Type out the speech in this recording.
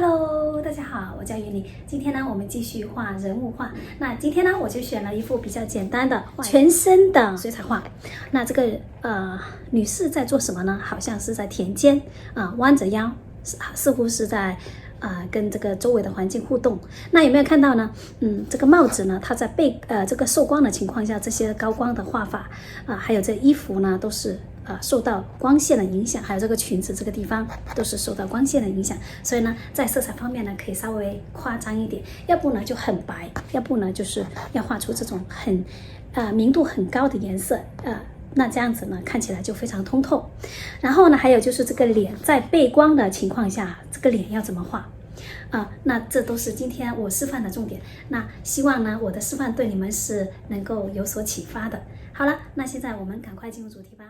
Hello， 大家好，我叫WINNIE。今天呢，我们继续画人物画。那今天呢，我就选了一幅比较简单的全身的水彩画。那这个女士在做什么呢？好像是在田间弯着腰，似乎是在跟这个周围的环境互动。那有没有看到呢？这个帽子呢，它在这个受光的情况下，这些高光的画法还有这衣服呢，都是受到光线的影响，还有这个裙子这个地方都是受到光线的影响，所以呢，在色彩方面呢，可以稍微夸张一点，要不呢就很白，要不呢就是要画出这种很明度很高的颜色，那这样子呢，看起来就非常通透。然后呢，还有就是这个脸在背光的情况下，这个脸要怎么画？那这都是今天我示范的重点。那希望呢，我的示范对你们是能够有所启发的。好了，那现在我们赶快进入主题吧。